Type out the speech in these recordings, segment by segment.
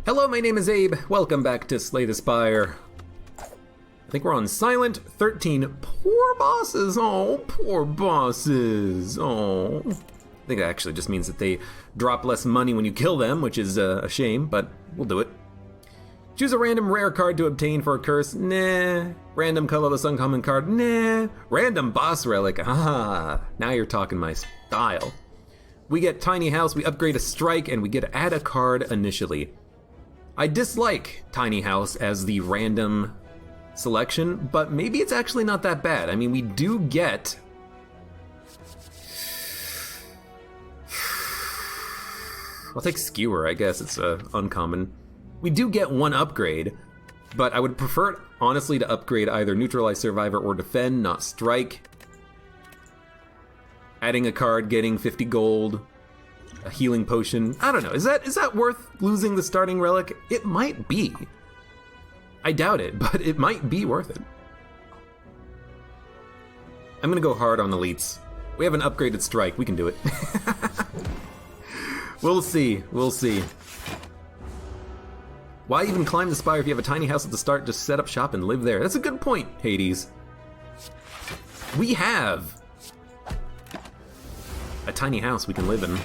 Hello, my name is Abe. Welcome back to Slay the Spire. I think we're on Silent 13. Poor bosses. Oh, poor bosses. Oh. I think that actually just means that they drop less money when you kill them, which is a shame, but we'll do it. Choose a random rare card to obtain for a curse. Nah. Random colorless uncommon card. Nah. Random boss relic. Ah, now you're talking my style. We get Tiny House, we upgrade a strike, and we get to add a card initially. I dislike Tiny House as the random selection, but maybe it's actually not that bad. I mean, we do get... I'll take Skewer, I guess. It's uncommon. We do get one upgrade, but I would prefer, honestly, to upgrade either Neutralize Survivor or Defend, not Strike. Adding a card, getting 50 gold, a healing potion. I don't know, is that worth losing the starting relic? It might be. I doubt it, but it might be worth it. I'm gonna go hard on elites. We have an upgraded strike, we can do it. We'll see, we'll see. Why even climb the Spire if you have a tiny house at the start? Just set up shop and live there. That's a good point, Hades. We have a tiny house we can live in.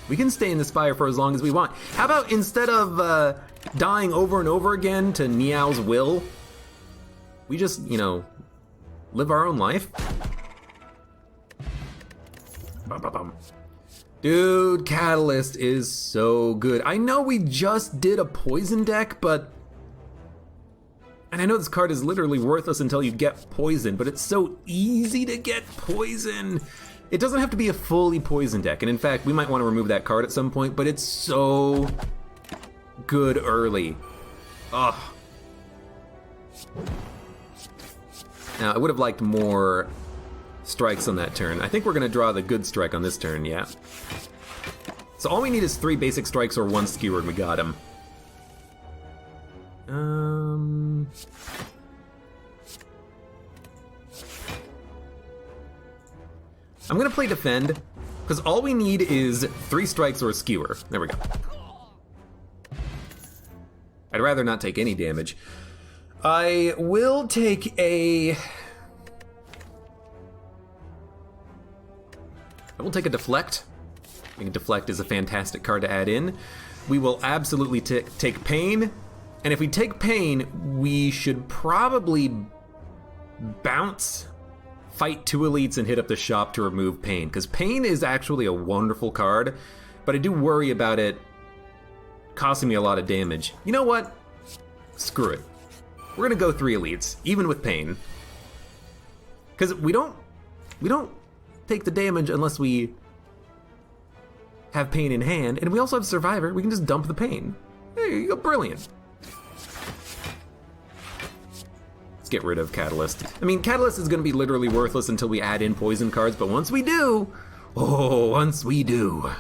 We can stay in the Spire for as long as we want. How about instead of dying over and over again to Niao's will, we just, you know, live our own life? Dude, Catalyst is so good. I know we just did a poison deck, but... And I know this card is literally worthless until you get poison, but it's so easy to get poison. It doesn't have to be a fully poison deck, and in fact, we might want to remove that card at some point, but it's so good early. Ugh. Now, I would have liked more strikes on that turn. I think we're gonna draw the good strike on this turn, yeah. So all we need is 3 basic strikes or 1 Skewered, we got him. I'm gonna play Defend, because all we need is 3 strikes or a Skewer. There we go. I'd rather not take any damage. I will take a... I will take a Deflect. I think Deflect is a fantastic card to add in. We will absolutely take Pain, and if we take Pain, we should probably bounce, fight 2 elites, and hit up the shop to remove Pain, because Pain is actually a wonderful card, but I do worry about it costing me a lot of damage. You know what? Screw it. We're gonna go 3 elites, even with Pain. Because we don't take the damage unless we have Pain in hand, and we also have Survivor. We can just dump the Pain. There you go, brilliant. Let's get rid of Catalyst. I mean, Catalyst is gonna be literally worthless until we add in poison cards, but once we do, oh, once we do.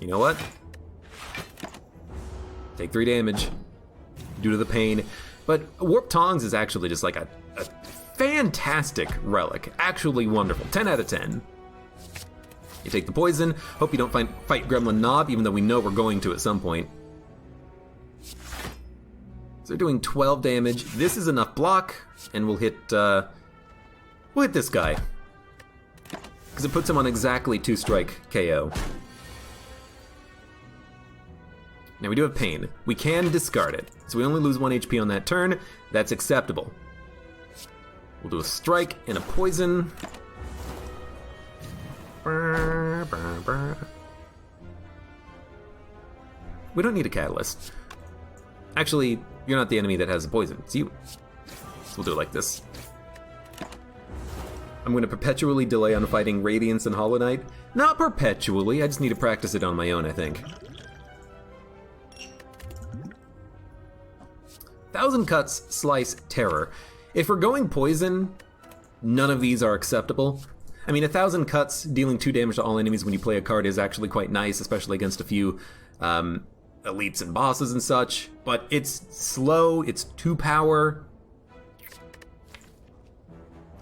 You know what? Take 3 damage due to the Pain. But Warp Tongs is actually just like a fantastic relic. Actually wonderful. 10 out of 10. You take the poison. Hope you don't fight Gremlin Knob, even though we know we're going to at some point. So they're doing 12 damage. This is enough block, and we'll hit this guy. Because it puts him on exactly 2 strike KO. Now we do have Pain. We can discard it, so we only lose 1 HP on that turn. That's acceptable. We'll do a strike and a poison. We don't need a Catalyst. Actually, you're not the enemy that has a poison, it's you. So we'll do it like this. I'm going to perpetually delay on fighting Radiance and Hollow Knight. Not perpetually, I just need to practice it on my own, I think. 1,000 Cuts, Slice, Terror. If we're going poison, none of these are acceptable. I mean, 1,000 Cuts, dealing 2 damage to all enemies when you play a card is actually quite nice, especially against a few elites and bosses and such, but it's slow, it's 2 power.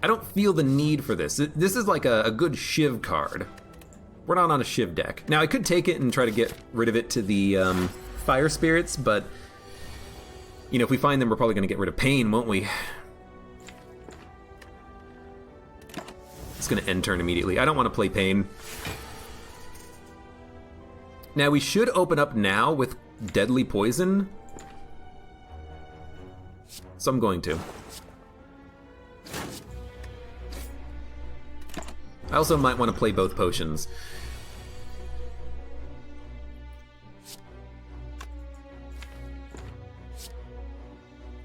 I don't feel the need for this. This is like a good Shiv card. We're not on a Shiv deck. Now, I could take it and try to get rid of it to the fire spirits, but, you know, if we find them, we're probably going to get rid of pain, won't we? It's going to end turn immediately. I don't want to play pain. Now, we should open up now with deadly poison. So I'm going to. I also might want to play both potions.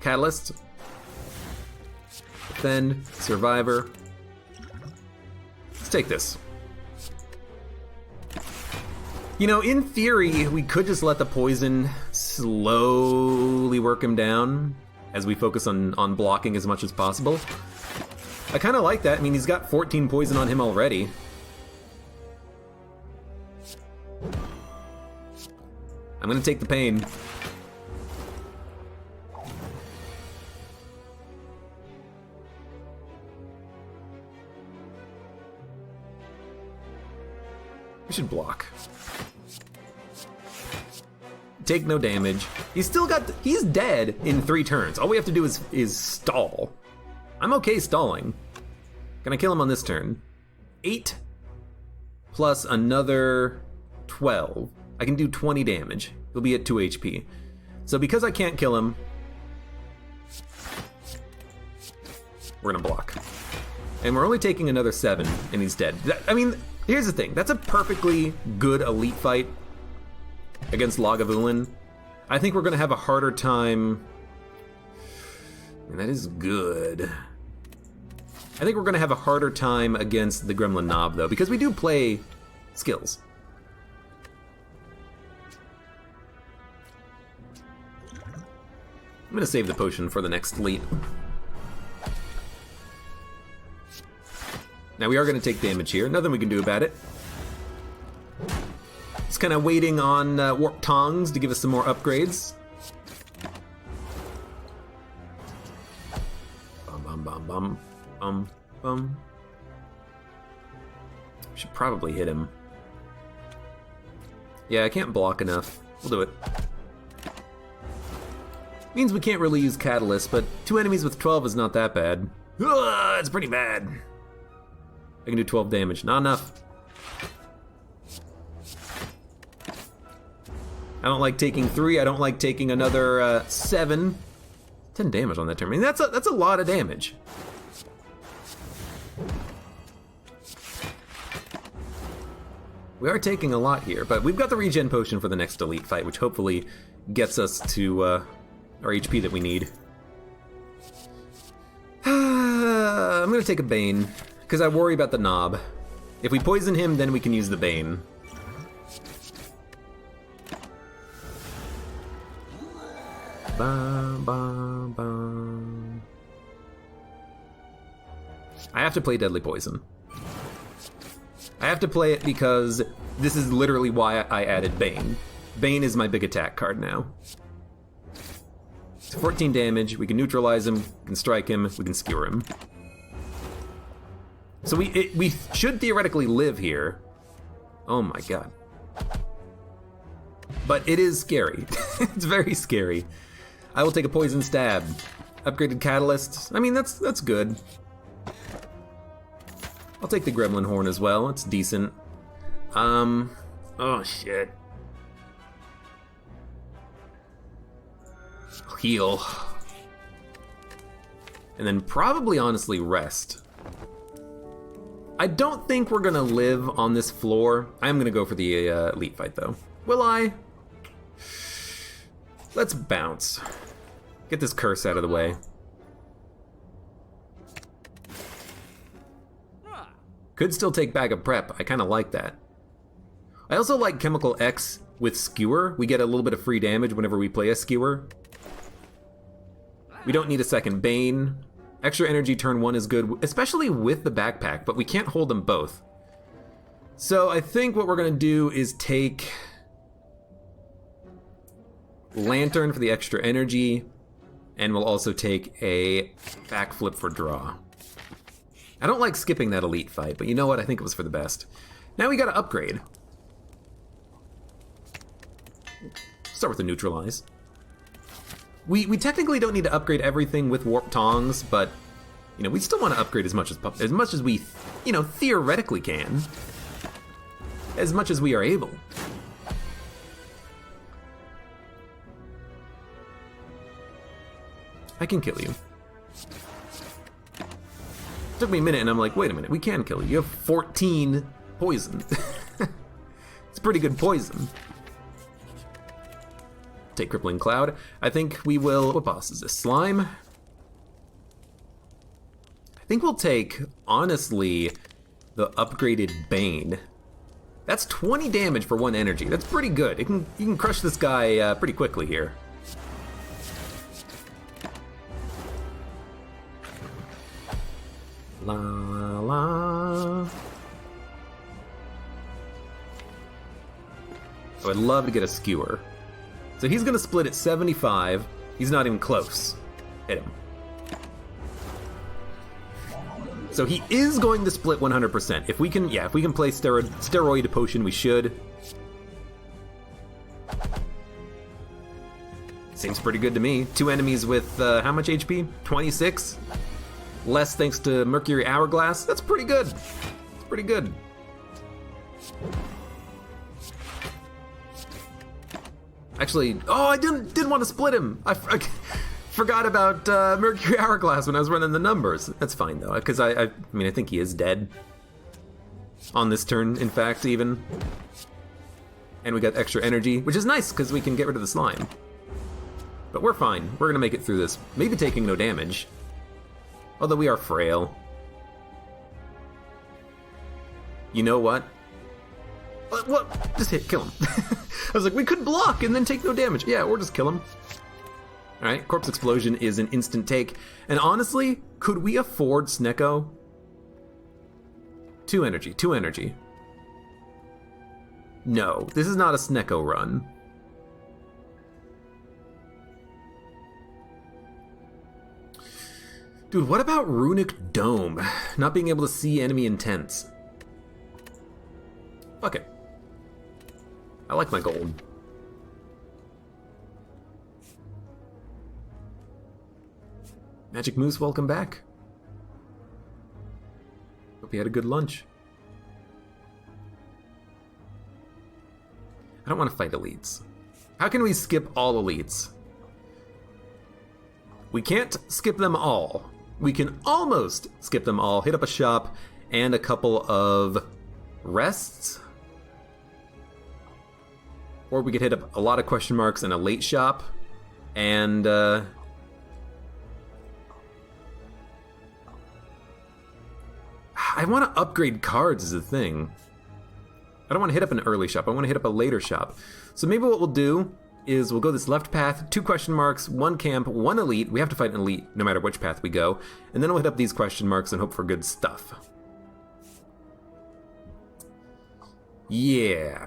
Catalyst. Then Survivor. Let's take this. You know, in theory, we could just let the poison slowly work him down as we focus on blocking as much as possible. I kind of like that. I mean, he's got 14 poison on him already. I'm gonna take the pain. We should block. Take no damage. He's dead in 3 turns. All we have to do is stall. I'm okay stalling. Can I kill him on this turn? 8 plus another 12. I can do 20 damage. He'll be at 2 HP. So because I can't kill him, we're gonna block. And we're only taking another 7, and he's dead. I mean, here's the thing. That's a perfectly good elite fight against Lagavulin. I think we're gonna have a harder time. And that is good. I think we're gonna have a harder time against the Gremlin Knob, though, because we do play skills. I'm gonna save the potion for the next leap. Now we are gonna take damage here. Nothing we can do about it. Just kind of waiting on Warp Tongs to give us some more upgrades. Should probably hit him. Yeah, I can't block enough. We'll do it. Means we can't really use Catalyst, but 2 enemies with 12 is not that bad. Ugh, it's pretty bad. I can do 12 damage. Not enough. I don't like taking 3. I don't like taking another 7. 10 damage on that turn. I mean, that's a lot of damage. We are taking a lot here, but we've got the regen potion for the next elite fight, which hopefully gets us to our HP that we need. I'm gonna take a Bane, because I worry about the Knob. If we poison him, then we can use the Bane. Ba, ba, ba. I have to play Deadly Poison. I have to play it because this is literally why I added Bane. Bane is my big attack card now. It's 14 damage, we can neutralize him, we can strike him, we can skewer him. So we should theoretically live here. Oh my god. But it is scary. It's very scary. I will take a Poison Stab. Upgraded Catalyst. I mean, that's good. I'll take the Gremlin Horn as well. It's decent. Oh shit. I'll heal. And then probably, honestly, rest. I don't think we're gonna live on this floor. I'm gonna go for the elite fight, though. Will I? Let's bounce. Get this curse out of the way. Could still take Bag of Prep. I kind of like that. I also like Chemical X with Skewer. We get a little bit of free damage whenever we play a Skewer. We don't need a second Bane. Extra energy turn 1 is good, especially with the backpack, but we can't hold them both. So I think what we're gonna do is take Lantern for the extra energy, and we'll also take a backflip for draw. I don't like skipping that elite fight, but you know what? I think it was for the best. Now we gotta upgrade. Start with the neutralize. We technically don't need to upgrade everything with warp tongs, but you know, we still want to upgrade as much as we, you know, theoretically can. As much as we are able. I can kill you. Took me a minute and I'm like, wait a minute, we can kill you. You have 14 poison. It's pretty good poison. Take Crippling Cloud. I think we will, what boss is this? Slime? I think we'll take, honestly, the upgraded Bane. That's 20 damage for 1 energy. That's pretty good. You can crush this guy pretty quickly here. La la. I would love to get a skewer. So he's gonna split at 75. He's not even close. Hit him. So he is going to split 100%. If we can, yeah, if we can play steroid potion, we should. Seems pretty good to me. 2 enemies with how much HP? 26? Less thanks to Mercury Hourglass. That's pretty good. It's pretty good. Actually, oh, I didn't want to split him. I forgot about Mercury Hourglass when I was running the numbers. That's fine though, because I mean I think he is dead on this turn. In fact, even, and we got extra energy, which is nice because we can get rid of the slime. But we're fine. We're gonna make it through this. Maybe taking no damage, although we are frail. You know what? What? Just kill him. I was like, we could block and then take no damage. Yeah, or just kill him. Alright, Corpse Explosion is an instant take. And honestly, could we afford Snecko? 2 energy, 2 energy. No, this is not a Snecko run. Dude, what about Runic Dome? Not being able to see enemy intents. Fuck it. I like my gold. Magic Moose, welcome back. Hope you had a good lunch. I don't want to fight elites. How can we skip all elites? We can't skip them all. We can almost skip them all. Hit up a shop and a couple of rests. Or we could hit up a lot of question marks and a late shop. And I want to upgrade cards is the thing. I don't want to hit up an early shop. I want to hit up a later shop. So maybe what we'll do is we'll go this left path, 2 question marks, 1 camp, 1 elite. We have to fight an elite no matter which path we go. And then we'll hit up these question marks and hope for good stuff. Yeah.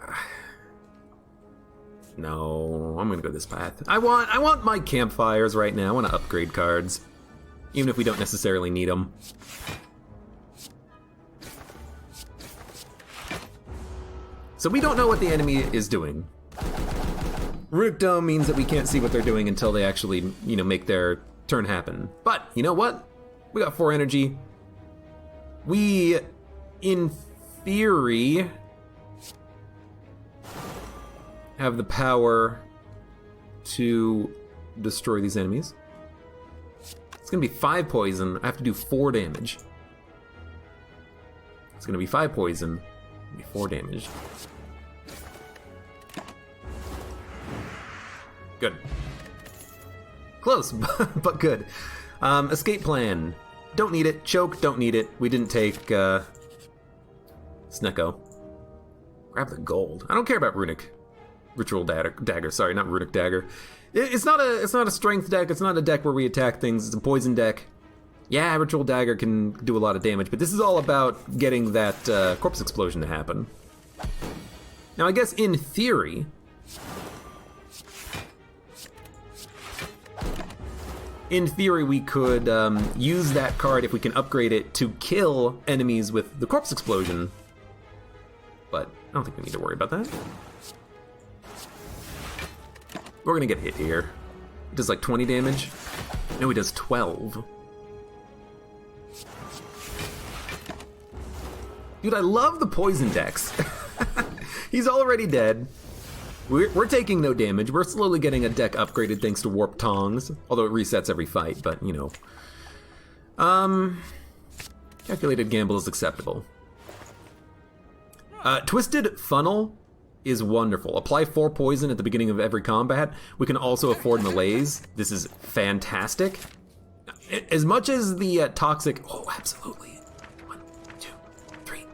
No, I'm gonna go this path. I want my campfires right now. I want to upgrade cards, even if we don't necessarily need them. So we don't know what the enemy is doing. Runic Dome means that we can't see what they're doing until they actually, you know, make their turn happen. But you know what? We got 4 energy. We, in theory, have the power to destroy these enemies. It's gonna be 5 poison. I have to do 4 damage. It's gonna be 5 poison, 4 damage. Good. Close, but good. Escape plan. Don't need it. Choke, don't need it. We didn't take Snecko. Grab the gold. I don't care about Runic. Ritual dagger, sorry, not Runic Dagger. It's not a strength deck, it's not a deck where we attack things, it's a poison deck. Yeah, Ritual Dagger can do a lot of damage, but this is all about getting that Corpse Explosion to happen. Now I guess in theory, we could use that card if we can upgrade it to kill enemies with the Corpse Explosion. but I don't think we need to worry about that. We're gonna get hit here. It does like 20 damage. No, he does 12. Dude, I love the poison decks. He's already dead. We're taking no damage. We're slowly getting a deck upgraded thanks to Warp Tongs, although it resets every fight, but you know. Calculated gamble is acceptable. Twisted Funnel is wonderful. Apply 4 poison at the beginning of every combat. We can also afford melees. This is fantastic. As much as the toxic... Oh, absolutely. 1, 2, 3,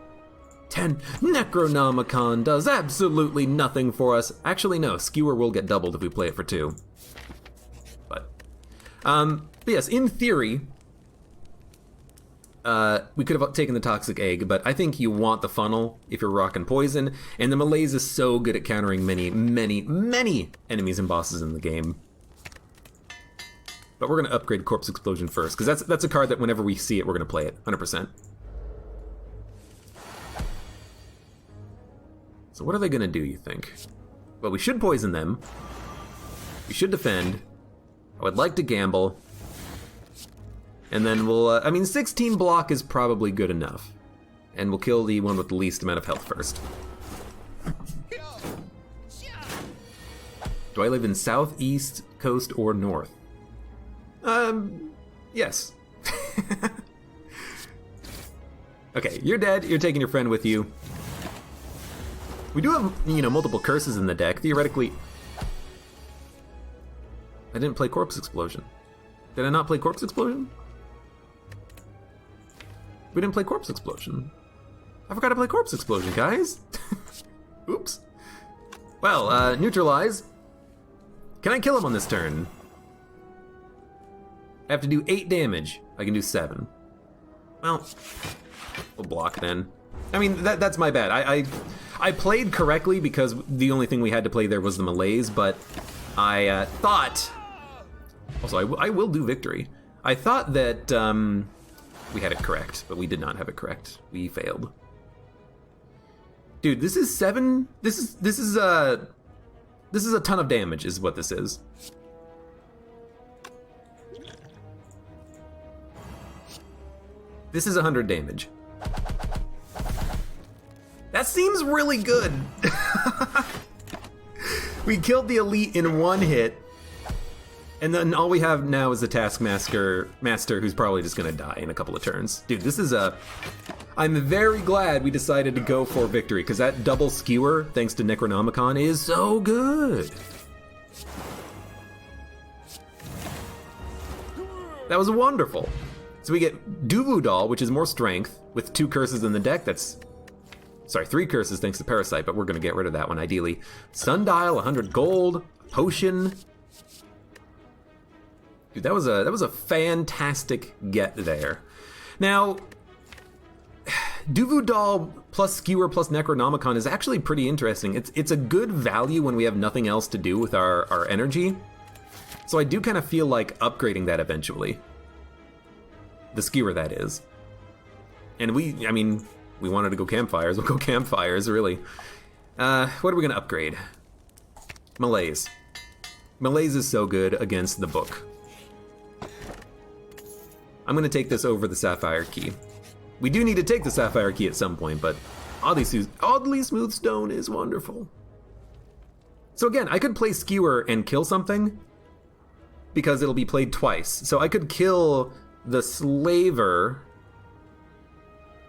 10. Necronomicon does absolutely nothing for us. Actually, no. Skewer will get doubled if we play it for 2. But yes, in theory... we could have taken the Toxic Egg, but I think you want the Funnel if you're rocking poison, and the Malaise is so good at countering many, many, many enemies and bosses in the game. But we're going to upgrade Corpse Explosion first, because that's a card that whenever we see it, we're going to play it, 100%. So what are they going to do, you think? Well, we should poison them. We should defend. I would like to gamble. And then we'll, I mean, 16 block is probably good enough. And we'll kill the one with the least amount of health first. Do I live in south, east, coast, or north? Yes. Okay, you're dead. You're taking your friend with you. We do have, you know, multiple curses in the deck. Theoretically... I didn't play Corpse Explosion. Did I not play Corpse Explosion? We didn't play Corpse Explosion. I forgot to play Corpse Explosion, guys. Oops. Well, neutralize. Can I kill him on this turn? I have to do 8 damage. I can do 7. Well, we'll block then. I mean, that's my bad. I played correctly because the only thing we had to play there was the Malaise, but I thought... Also, I will do victory. I thought that we had it correct, but we did not have it correct. We failed. Dude, this is 7... This is a ton of damage, is what this is. This is 100 damage. That seems really good. We killed the elite in 1 hit, and then all we have now is the Taskmaster who's probably just gonna die in a couple of turns. Dude, this is a... I'm very glad we decided to go for victory, because that double skewer, thanks to Necronomicon, is so good. That was wonderful. So we get Duvudal, which is more strength, with 2 curses in the deck. That's... Sorry, 3 curses thanks to Parasite, but we're gonna get rid of that one, ideally. Sundial, 100 gold, potion... Dude, that was a fantastic get there. Now, Duvudal plus Skewer plus Necronomicon is actually pretty interesting. It's a good value when we have nothing else to do with our energy. So I do kind of feel like upgrading that eventually. The Skewer, that is. And I mean, we wanted to go Campfires. We'll go Campfires, really. What are we going to upgrade? Malaise. Malaise is so good against the book. I'm going to take this over the Sapphire Key. We do need to take the Sapphire Key at some point, but oddly smooth stone is wonderful. So again, I could play Skewer and kill something, because it'll be played twice. So I could kill the Slaver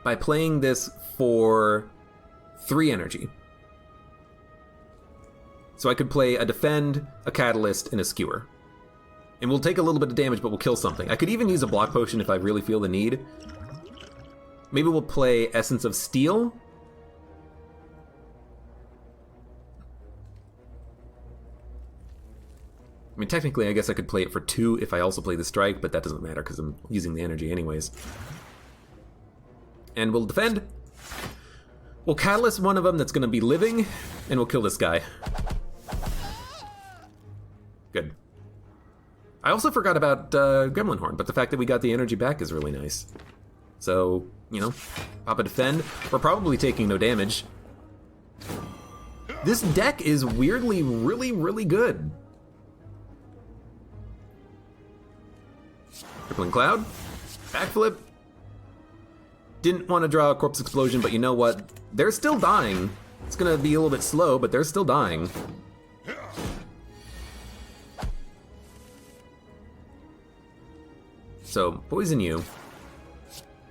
by playing this for 3 energy. So I could play a Defend, a Catalyst, and a Skewer. And we'll take a little bit of damage, but we'll kill something. I could even use a block potion if I really feel the need. Maybe we'll play Essence of Steel. I mean, technically, I guess I could play it for 2 if I also play the Strike, but that doesn't matter because I'm using the energy anyways. And we'll defend. We'll Catalyst one of them that's going to be living, and we'll kill this guy. Good. I also forgot about Gremlin Horn, but the fact that we got the energy back is really nice. So, you know, pop a defend. We're probably taking no damage. This deck is weirdly really, really good. Crippling Cloud, backflip. Didn't want to draw a Corpse Explosion, but you know what? They're still dying. It's gonna be a little bit slow, but they're still dying. So, poison you,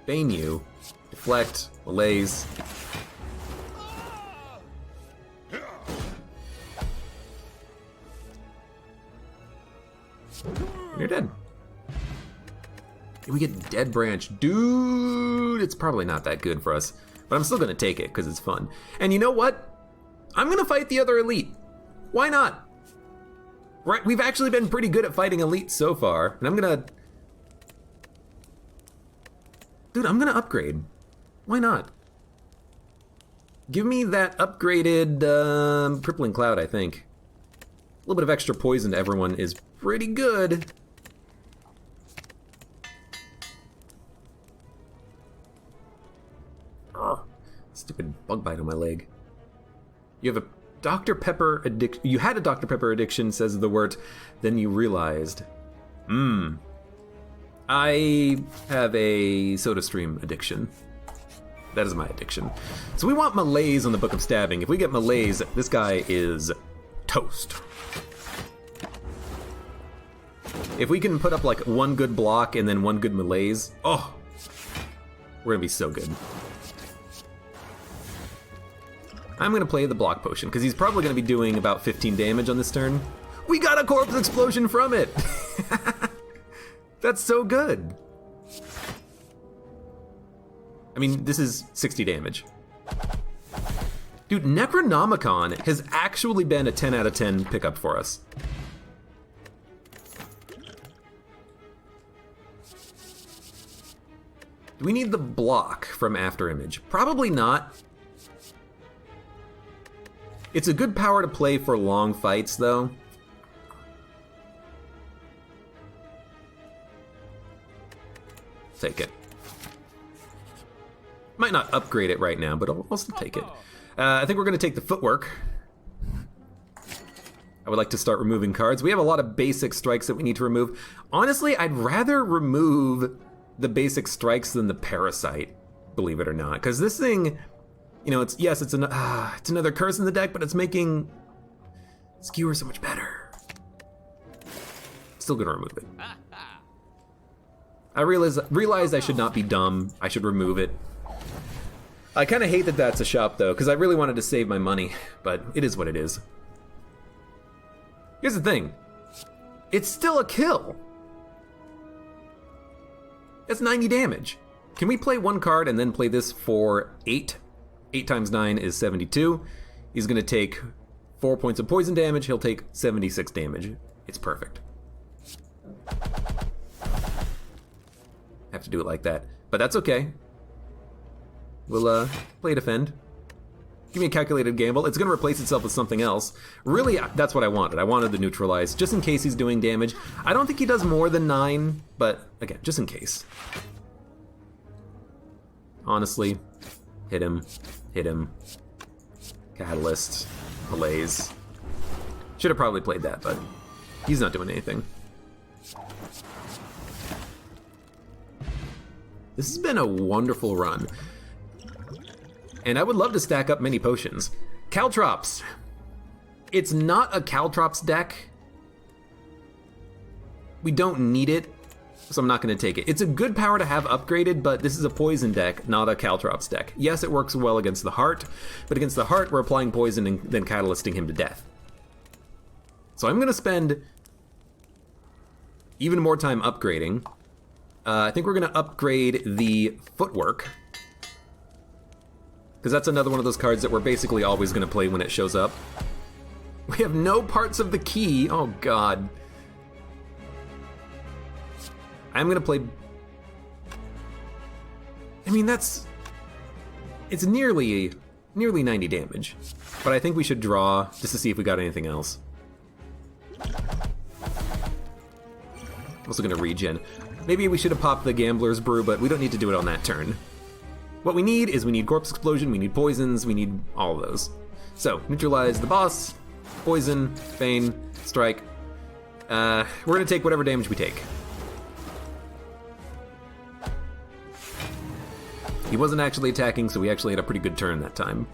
bane you, deflect, malaise. And you're dead. We get Dead Branch. Dude, it's probably not that good for us, but I'm still gonna take it because it's fun. And you know what? I'm gonna fight the other elite. Why not? Right, we've actually been pretty good at fighting elites so far, and I'm gonna upgrade. Why not? Give me that upgraded Crippling Cloud, I think. A little bit of extra poison to everyone is pretty good. Ugh, stupid bug bite on my leg. You have a Dr. Pepper addiction. You had a Dr. Pepper addiction, says the word. Then you realized. I have a SodaStream addiction. That is my addiction. So we want malaise on the Book of Stabbing. If we get malaise, this guy is toast. If we can put up like one good block and then one good malaise, oh, we're gonna be so good. I'm gonna play the block potion because he's probably gonna be doing about 15 damage on this turn. We got a Corpse Explosion from it! That's so good. I mean, this is 60 damage. Dude, Necronomicon has actually been a 10 out of 10 pickup for us. Do we need the block from Afterimage? Probably not. It's a good power to play for long fights, though. Take it. Might not upgrade it right now, but I'll still take it. I think we're going to take the footwork. I would like to start removing cards. We have a lot of basic strikes that we need to remove. Honestly, I'd rather remove the basic strikes than the parasite, believe it or not. Because this thing, you know, it's another curse in the deck, but it's making Skewered so much better. Still going to remove it. I realized I should not be dumb. I should remove it. I kind of hate that that's a shop, though, because I really wanted to save my money, but it is what it is. Here's the thing. It's still a kill. It's 90 damage. Can we play one card and then play this for 8? 8 times 9 is 72. He's going to take 4 points of poison damage. He'll take 76 damage. It's perfect. Have to do it like that, but that's okay. We'll play defend. Give me a calculated gamble. It's gonna replace itself with something else. Really, that's what I wanted. I wanted the neutralize, just in case he's doing damage. I don't think he does more than 9, but again, just in case. Honestly, hit him, Catalyst, malaise. Should have probably played that, but he's not doing anything. This has been a wonderful run. And I would love to stack up many potions. Caltrops. It's not a Caltrops deck. We don't need it, so I'm not going to take it. It's a good power to have upgraded, but this is a poison deck, not a Caltrops deck. Yes, it works well against the Heart, but against the Heart, we're applying poison and then catalysting him to death. So I'm going to spend even more time upgrading. I think we're going to upgrade the Footwork, because that's another one of those cards that we're basically always going to play when it shows up. We have no parts of the key. Oh, God. I'm going to play... I mean, it's nearly 90 damage, but I think we should draw just to see if we got anything else. I'm also going to regen. Maybe we should have popped the Gambler's Brew, but we don't need to do it on that turn. What we need is Corpse Explosion, we need poisons, we need all of those. So, neutralize the boss, poison, bane, strike. We're gonna take whatever damage we take. He wasn't actually attacking, so we actually had a pretty good turn that time.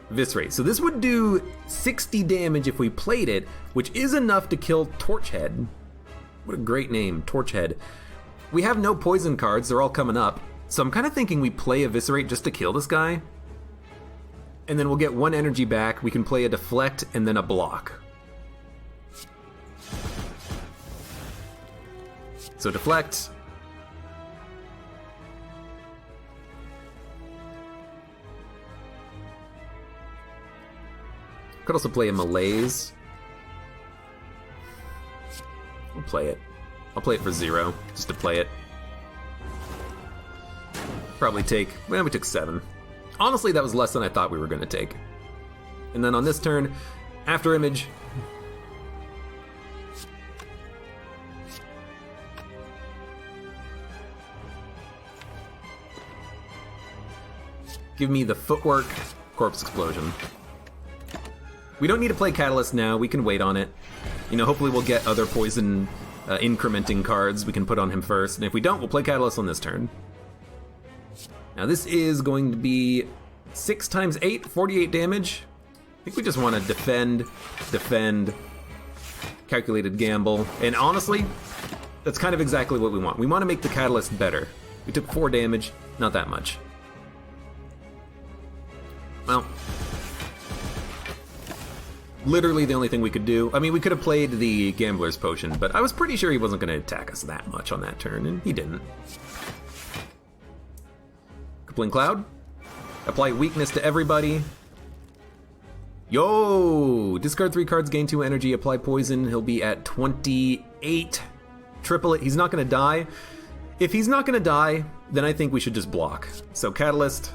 Viscerate. So this would do 60 damage if we played it, which is enough to kill Torchhead. What a great name, Torchhead. We have no poison cards, they're all coming up. So I'm kind of thinking we play Eviscerate just to kill this guy. And then we'll get 1 energy back, we can play a Deflect and then a block. So Deflect. Could also play a Malaise. I'll play it. I'll play it for 0, just to play it. Probably take, well, we took 7. Honestly, that was less than I thought we were going to take. And then on this turn, after image. Give me the footwork, corpse explosion. We don't need to play Catalyst now, we can wait on it. You know, hopefully we'll get other poison incrementing cards we can put on him first, and if we don't, we'll play Catalyst on this turn. Now this is going to be 6 times 8, 48 damage. I think we just want to defend, calculated gamble, and honestly, that's kind of exactly what we want. We want to make the Catalyst better. We took 4 damage, not that much. Well, literally the only thing we could do. I mean, we could have played the Gambler's Potion, but I was pretty sure he wasn't going to attack us that much on that turn, and he didn't. Crippling Cloud. Apply weakness to everybody. Yo! Discard 3 cards, gain 2 energy, apply poison. He'll be at 28. Triple it. He's not going to die. If he's not going to die, then I think we should just block. So Catalyst.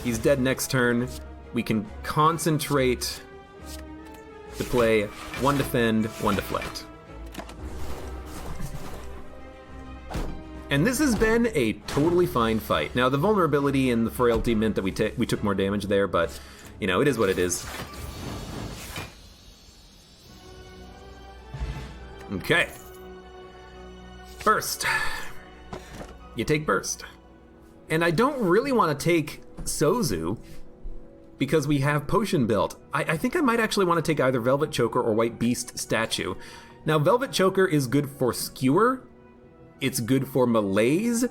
He's dead next turn. We can concentrate to play 1 defend, 1 deflect. And this has been a totally fine fight. Now, the vulnerability and the frailty meant that we took more damage there, but, you know, it is what it is. Okay. Burst. You take Burst. And I don't really want to take Sozu because we have Potion built. I think I might actually want to take either Velvet Choker or White Beast Statue. Now, Velvet Choker is good for Skewer. It's good for Malaise.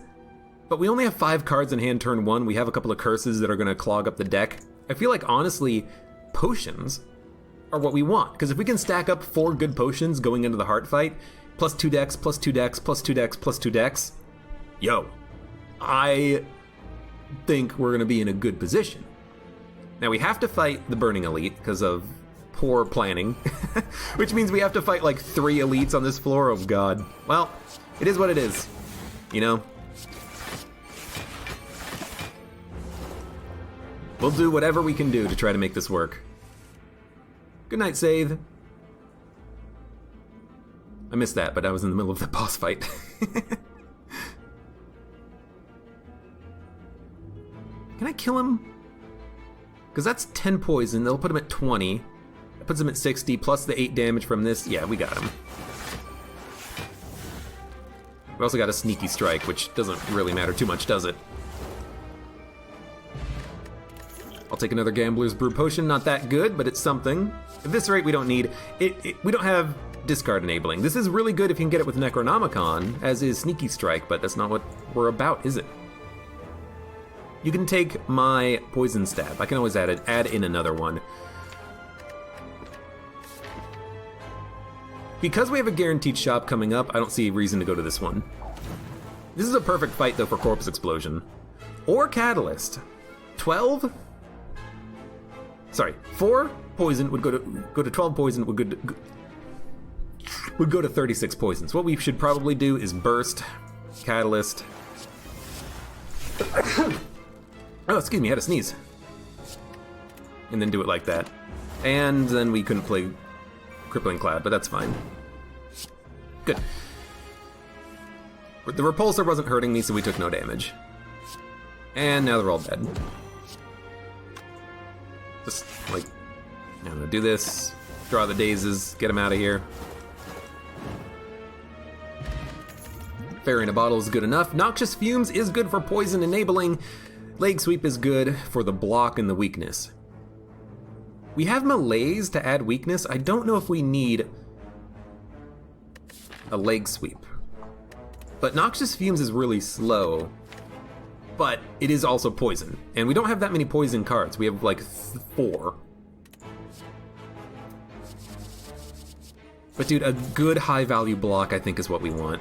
But we only have 5 cards in hand turn 1. We have a couple of curses that are going to clog up the deck. I feel like, honestly, potions are what we want. Because if we can stack up 4 good potions going into the heart fight, plus 2 decks, plus 2 decks, plus 2 decks, plus 2 decks, yo, I think we're going to be in a good position. Now we have to fight the Burning Elite because of poor planning, which means we have to fight like 3 elites on this floor. Oh god. Well, it is what it is, you know? We'll do whatever we can do to try to make this work. Good night, Save. I missed that, but I was in the middle of the boss fight. Can I kill him? Because that's 10 poison. They'll put him at 20. That puts him at 60, plus the 8 damage from this. Yeah, we got him. We also got a Sneaky Strike, which doesn't really matter too much, does it? I'll take another Gambler's Brew Potion. Not that good, but it's something. Eviscerate we don't need. We don't have discard enabling. This is really good if you can get it with Necronomicon, as is Sneaky Strike, but that's not what we're about, is it? You can take my Poison Stab. I can always add in another one. Because we have a guaranteed shop coming up, I don't see a reason to go to this one. This is a perfect fight, though, for Corpse Explosion. Or Catalyst. 12? Sorry, 4 poison would go to 12 poison, would go to 36 poisons. What we should probably do is Burst, Catalyst. Oh, excuse me, I had a sneeze. And then do it like that. And then we couldn't play Crippling Cloud, but that's fine. Good. The repulsor wasn't hurting me, so we took no damage. And now they're all dead. Just, like, I don't know, do this, draw the dazes, get them out of here. Fairy in a bottle is good enough. Noxious Fumes is good for poison enabling. Leg Sweep is good for the block and the weakness. We have Malaise to add weakness. I don't know if we need a Leg Sweep. But Noxious Fumes is really slow. But it is also poison. And we don't have that many poison cards. We have like 4. But dude, a good high value block I think is what we want.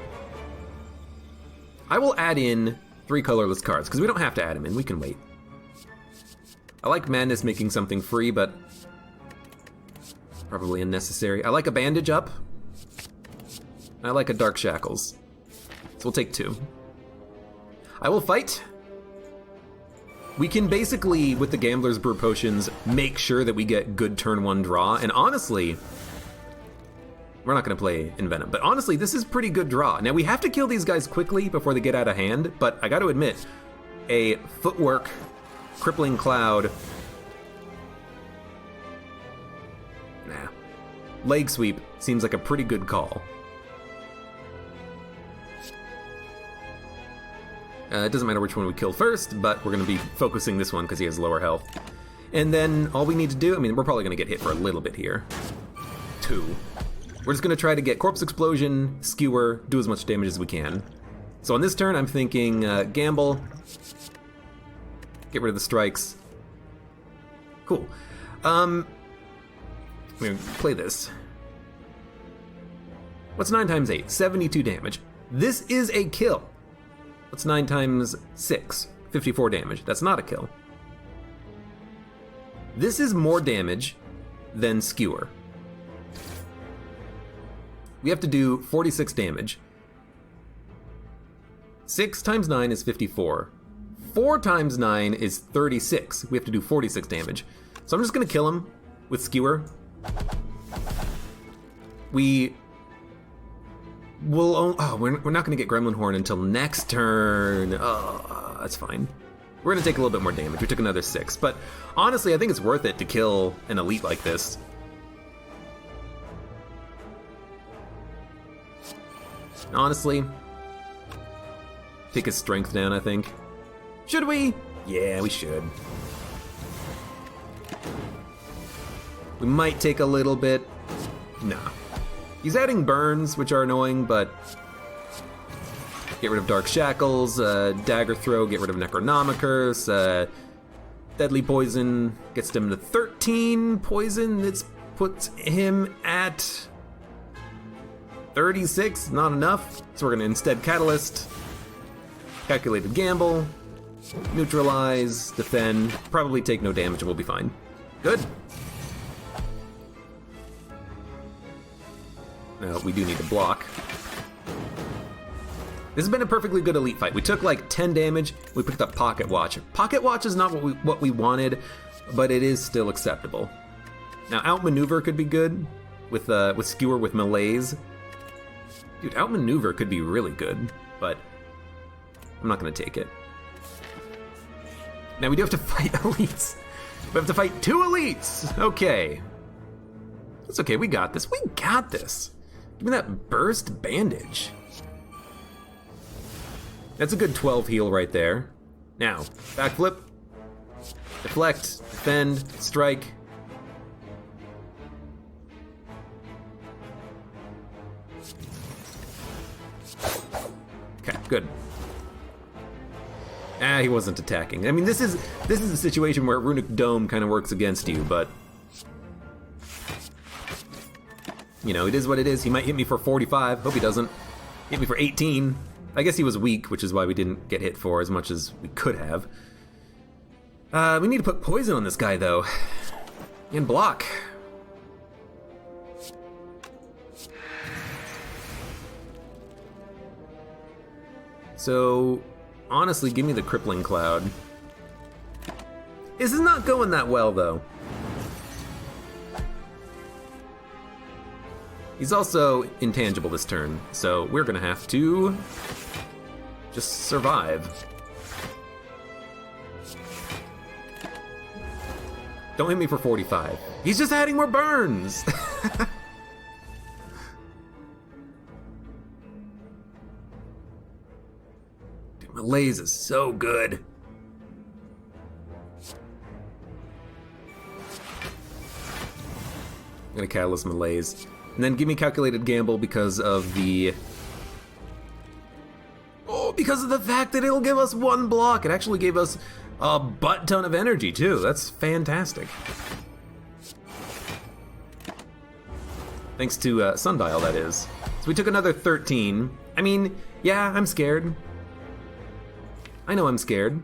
I will add in 3 colorless cards, because we don't have to add them in, we can wait. I like Madness making something free, but probably unnecessary. I like a Bandage up. I like a Dark Shackles. So we'll take 2. I will fight. We can basically, with the Gambler's Brew Potions, make sure that we get good turn 1 draw, and honestly, we're not going to play Envenom, but honestly, this is pretty good draw. Now, we have to kill these guys quickly before they get out of hand, but I got to admit, a Footwork, Crippling Cloud, nah, Leg Sweep seems like a pretty good call. It doesn't matter which one we kill first, but we're going to be focusing this one because he has lower health. And then all we need to do, I mean, we're probably going to get hit for a little bit here. 2. We're just going to try to get Corpse Explosion, Skewer, do as much damage as we can. So on this turn, I'm thinking Gamble, get rid of the strikes. Cool. I'm going to play this. What's 9 times 8? 72 damage. This is a kill. What's 9 times 6? 54 damage. That's not a kill. This is more damage than Skewer. We have to do 46 damage. 6 times 9 is 54. 4 times 9 is 36. We have to do 46 damage. So I'm just gonna kill him with Skewer. We will, we're not gonna get Gremlin Horn until next turn. Oh, that's fine. We're gonna take a little bit more damage. We took another 6, but honestly, I think it's worth it to kill an elite like this. Honestly, take his strength down, I think. Should we? Yeah, we should. We might take a little bit. Nah. He's adding burns, which are annoying, but get rid of Dark Shackles, Dagger Throw, get rid of Necronomicon, Deadly Poison gets him to 13 poison. That puts him at 36, not enough, so we're gonna instead Catalyst, Calculated Gamble, Neutralize, Defend, probably take no damage and we'll be fine. Good. Now, we do need to block. This has been a perfectly good elite fight. We took like 10 damage, we picked up Pocket Watch. Pocket Watch is not what we wanted, but it is still acceptable. Now, Outmaneuver could be good with Skewer with Malaise. Dude, Outmaneuver could be really good, but I'm not gonna take it. Now we do have to fight elites. We have to fight 2 elites! Okay. That's okay, we got this. We got this. Give me that burst bandage. That's a good 12 heal right there. Now, backflip, deflect, defend, strike. Okay, good. Ah, he wasn't attacking. I mean, this is a situation where Runic Dome kind of works against you, but you know, it is what it is. He might hit me for 45. Hope he doesn't. Hit me for 18. I guess he was weak, which is why we didn't get hit for as much as we could have. We need to put poison on this guy, though. And block. So, honestly, give me the Crippling Cloud. This is not going that well, though. He's also intangible this turn, so we're gonna have to Just survive. Don't hit me for 45. He's just adding more burns! Dude, Malaise is so good. I'm gonna Catalyst Malaise. And then give me Calculated Gamble because of the... Oh, because of the fact that it'll give us 1 block. It actually gave us a butt ton of energy, too. That's fantastic. Thanks to Sundial, that is. So we took another 13. I mean, yeah, I'm scared. I know I'm scared.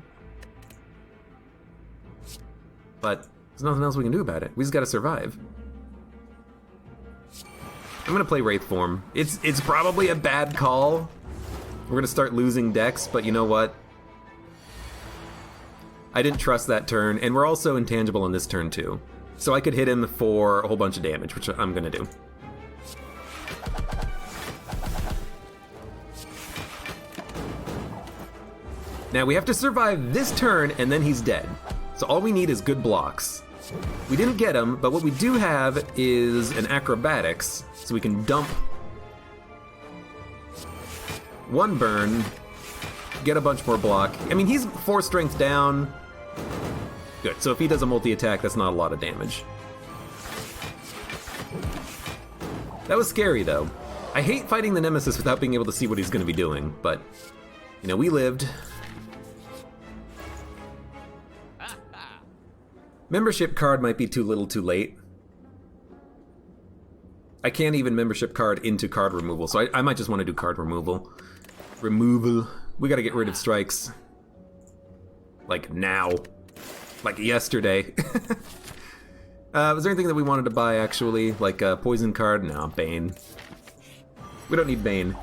But there's nothing else we can do about it. We just gotta survive. I'm gonna play Wraith Form. It's probably a bad call. We're gonna start losing decks, but you know what? I didn't trust that turn, and we're also intangible on this turn too. So I could hit him for a whole bunch of damage, which I'm gonna do. Now we have to survive this turn, and then he's dead. So all we need is good blocks. We didn't get him, but what we do have is an Acrobatics, so we can dump 1 burn, get a bunch more block. I mean, he's 4 strength down. Good, so if he does a multi-attack, that's not a lot of damage. That was scary, though. I hate fighting the Nemesis without being able to see what he's going to be doing, but, you know, we lived. Membership card might be too little too late. I can't even membership card into card removal, so I might just want to do card removal. We gotta get rid of strikes. Like now. Like yesterday. Was there anything that we wanted to buy, actually? Like a poison card? No, Bane. We don't need Bane.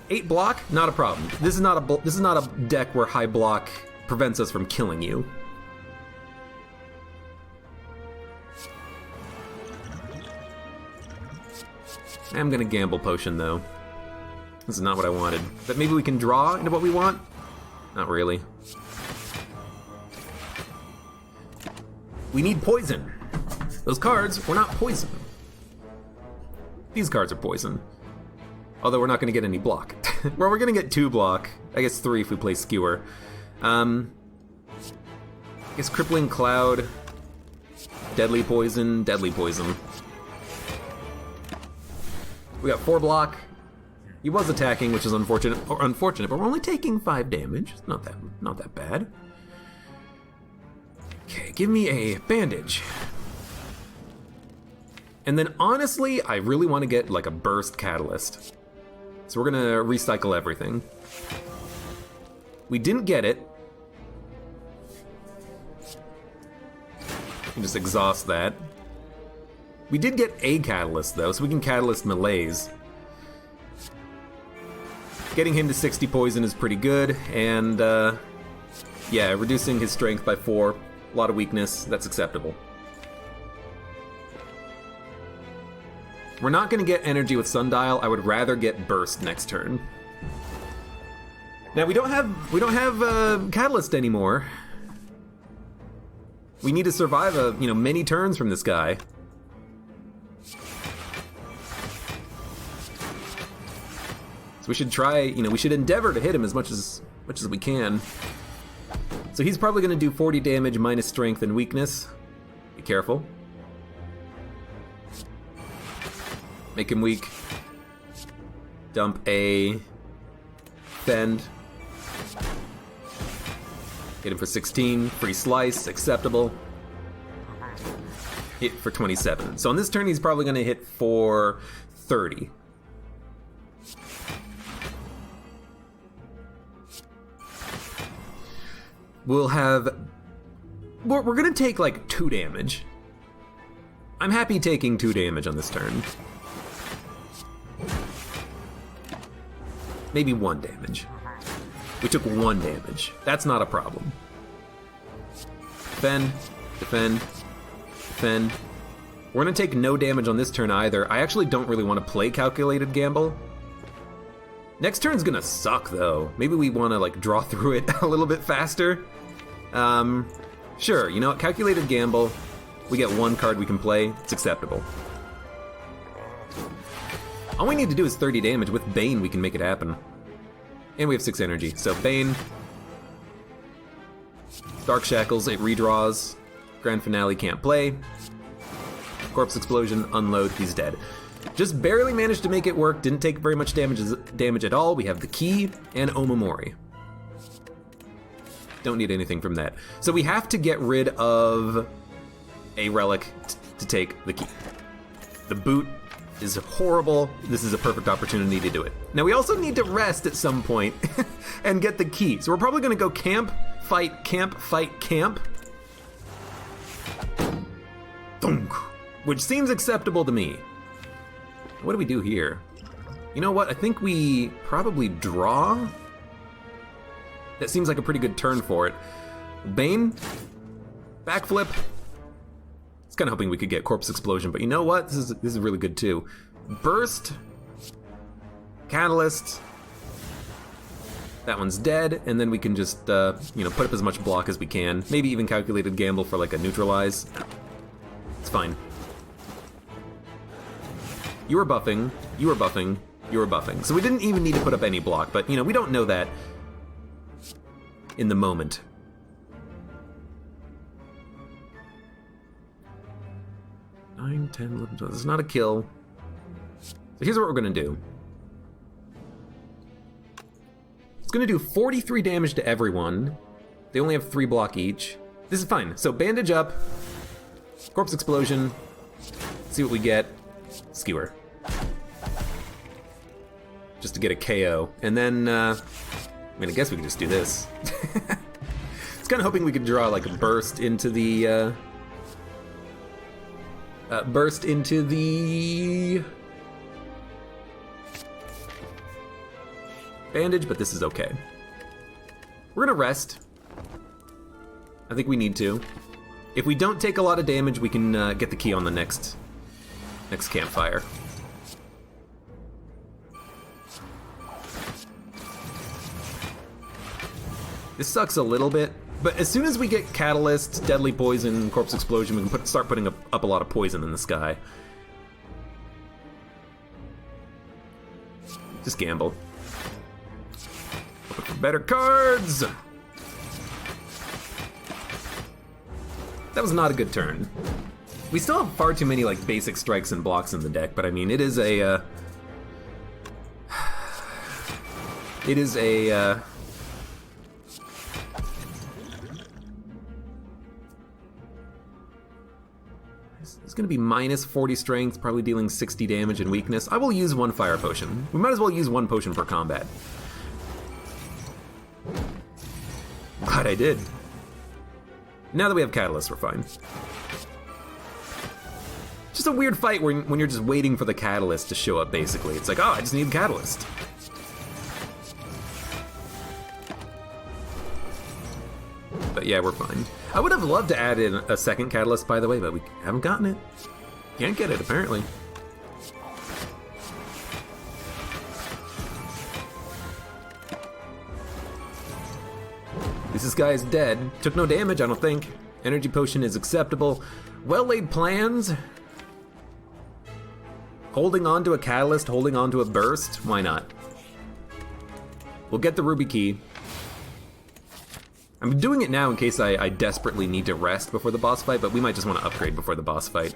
8 block? Not a problem. This is not a deck where high block prevents us from killing you. I'm gonna gamble potion, though. This is not what I wanted. But maybe we can draw into what we want? Not really. We need poison. Those cards were not poison. These cards are poison. Although we're not gonna get any block. Well, we're gonna get 2 block. I guess 3 if we play Skewer. I guess Crippling Cloud. Deadly Poison, Deadly Poison. We got 4 block. He was attacking, which is unfortunate, but we're only taking 5 damage. It's not that bad. Okay, give me a bandage. And then honestly, I really want to get like a burst catalyst. So we're gonna recycle everything. We didn't get it. We can just exhaust that. We did get a catalyst though, so we can catalyst Malaise. Getting him to 60 poison is pretty good, and yeah, reducing his strength by 4, a lot of weakness, that's acceptable. We're not gonna get energy with Sundial. I would rather get burst next turn. Now we don't have catalyst anymore. We need to survive many turns from this guy. So we should try, we should endeavor to hit him as much as we can. So he's probably going to do 40 damage minus strength and weakness. Be careful. Make him weak. Dump a Fend. Hit him for 16. Free slice, acceptable. Hit for 27. So on this turn he's probably going to hit for 30. We're gonna take like 2 damage. I'm happy taking 2 damage on this turn. Maybe 1 damage. We took 1 damage. That's not a problem. Defend, defend, defend. We're gonna take no damage on this turn either. I actually don't really want to play Calculated Gamble. Next turn's gonna suck, though. Maybe we want to, like, draw through it a little bit faster. Sure, you know what? Calculated gamble. We get one card we can play. It's acceptable. All we need to do is 30 damage. With Bane, we can make it happen. And we have 6 energy. So Bane. Dark Shackles, it redraws. Grand Finale can't play. Corpse Explosion, unload, he's dead. Just barely managed to make it work. Didn't take very much damage at all. We have the key and Omamori. Don't need anything from that. So we have to get rid of a relic to take the key. The boot is horrible. This is a perfect opportunity to do it. Now we also need to rest at some point and get the key. So we're probably gonna go camp, fight, camp, fight, camp. Thunk, which seems acceptable to me. What do we do here? You know what? I think we probably draw. That seems like a pretty good turn for it. Bane, backflip. I was kind of hoping we could get Corpse Explosion, but you know what? This is really good too. Burst, Catalyst. That one's dead, and then we can just you know, put up as much block as we can. Maybe even Calculated Gamble for like a neutralize. It's fine. You were buffing, you were buffing, you were buffing. So we didn't even need to put up any block, but you know, we don't know that in the moment. Nine, 10, 11, 12. This is not a kill. So here's what we're gonna do. It's gonna do 43 damage to everyone. They only have 3 block each. This is fine. So bandage up, Corpse Explosion, see what we get. Skewer. Just to get a KO. And then, I mean, I guess we can just do this. I was kind of hoping we could draw like a burst into the, bandage, but this is okay. We're gonna rest. I think we need to. If we don't take a lot of damage, we can get the key on the next campfire. This sucks a little bit, but as soon as we get Catalyst, Deadly Poison, Corpse Explosion, we can start putting up a lot of poison in the sky. Just gamble. Looking for better cards! That was not a good turn. We still have far too many like basic strikes and blocks in the deck, but I mean, it is a it's gonna be minus 40 strength, probably dealing 60 damage and weakness. I will use 1 fire potion. We might as well use 1 potion per combat. Glad I did. Now that we have Catalyst, we're fine. Just a weird fight when you're just waiting for the Catalyst to show up, basically. It's like, oh, I just need Catalyst. But yeah, we're fine. I would have loved to add in a second Catalyst, by the way, but we haven't gotten it. Can't get it, apparently. This guy is dead. Took no damage, I don't think. Energy potion is acceptable. Well-laid plans. Holding on to a Catalyst, holding on to a burst. Why not? We'll get the Ruby Key. I'm doing it now in case I desperately need to rest before the boss fight, but we might just want to upgrade before the boss fight.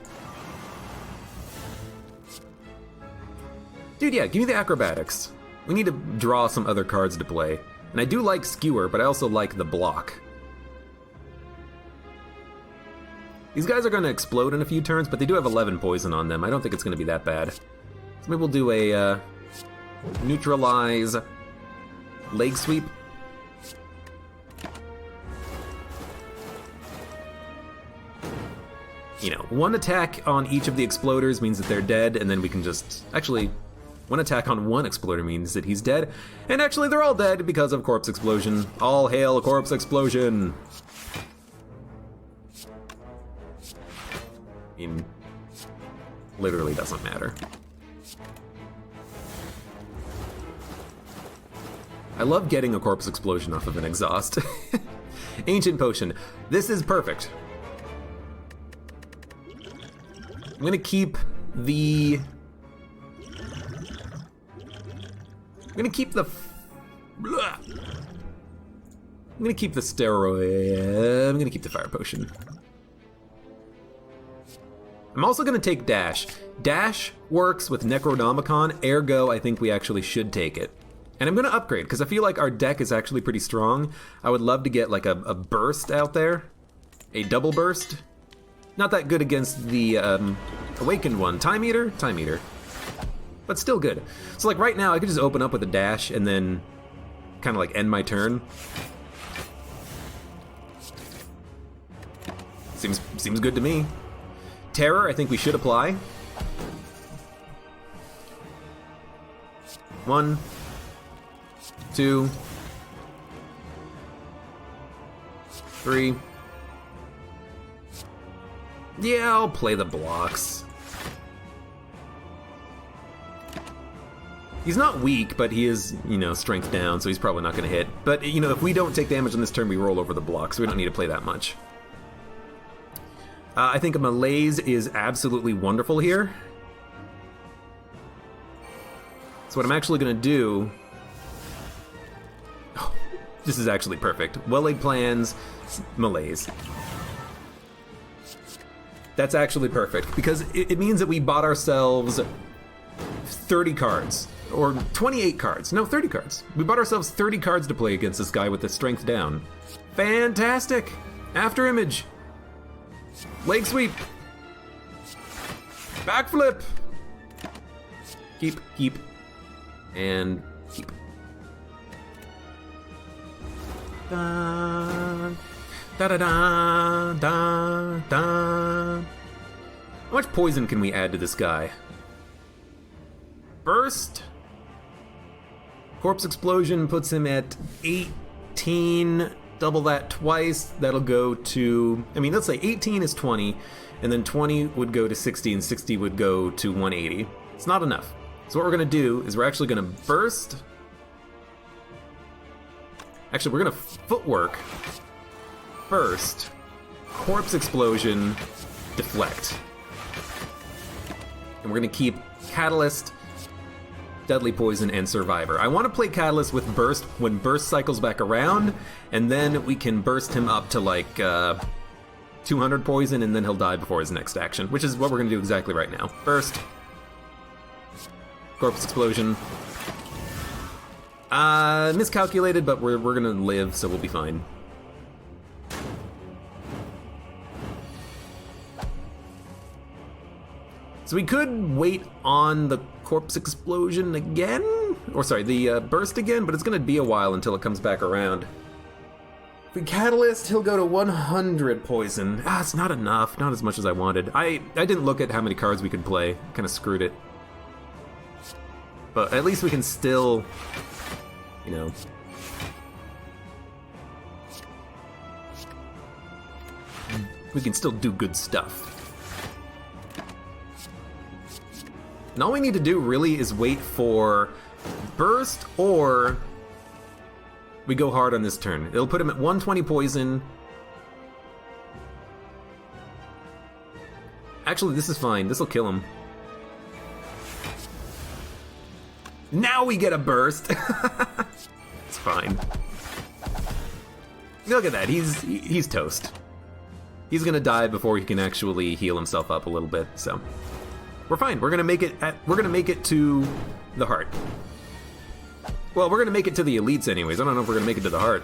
Dude, yeah, give me the acrobatics. We need to draw some other cards to play. And I do like Skewer, but I also like the block. These guys are going to explode in a few turns, but they do have 11 poison on them. I don't think it's going to be that bad. So maybe we'll do a neutralize leg sweep. You know, 1 attack on each of the exploders means that they're dead, and then we can just... Actually, 1 attack on 1 exploder means that he's dead. And actually, they're all dead because of Corpse Explosion. All hail Corpse Explosion! I mean, literally doesn't matter. I love getting a corpse explosion off of an exhaust. Ancient potion. This is perfect. I'm gonna keep the... I'm gonna keep the steroid. I'm gonna keep the fire potion. I'm also gonna take dash. Dash works with Necronomicon, ergo I think we actually should take it. And I'm gonna upgrade, because I feel like our deck is actually pretty strong. I would love to get like a burst out there. A double burst. Not that good against the awakened one. Time Eater? Time Eater. But still good. So like right now I could just open up with a dash and then kind of like end my turn. Seems good to me. Terror, I think we should apply. 1, 2, 3. Yeah, I'll play the blocks. He's not weak, but he is, you know, strength down, so he's probably not going to hit. But, you know, if we don't take damage on this turn, we roll over the blocks, so we don't need to play that much. I think a malaise is absolutely wonderful here. So what I'm actually going to do... Oh, this is actually perfect. Well-laid plans, malaise. That's actually perfect, because it means that we bought ourselves 30 cards. Or 28 cards. No, 30 cards. We bought ourselves 30 cards to play against this guy with the strength down. Fantastic! After image. Leg sweep. Backflip. Keep. And keep. Da da da da da da. How much poison can we add to this guy? Burst. Corpse explosion puts him at 18. Double that twice. That'll go to, I mean, let's say 18 is 20, and then 20 would go to 60, and 60 would go to 180. It's not enough. So what we're gonna do is we're actually gonna burst. Actually, we're gonna footwork. Burst. Corpse explosion. Deflect. And we're gonna keep Catalyst, Deadly Poison, and Survivor. I want to play Catalyst with Burst when Burst cycles back around, and then we can burst him up to like 200 poison, and then he'll die before his next action, which is what we're going to do exactly right now. Burst. Corpse Explosion. Miscalculated, but we're going to live, so we'll be fine. So we could wait on the Corpse Explosion again? Or sorry, the Burst again, but it's gonna be a while until it comes back around. If we Catalyst, he'll go to 100 poison. It's not enough, not as much as I wanted. I didn't look at how many cards we could play, kinda screwed it. But at least we can still, you know. We can still do good stuff. And all we need to do really is wait for Burst, or we go hard on this turn. It'll put him at 120 poison. Actually, this is fine. This will kill him. Now we get a Burst. It's fine. Look at that. He's toast. He's gonna die before he can actually heal himself up a little bit. So. We're fine. We're gonna make it to the heart. Well, we're gonna make it to the elites anyways. I don't know if we're gonna make it to the heart.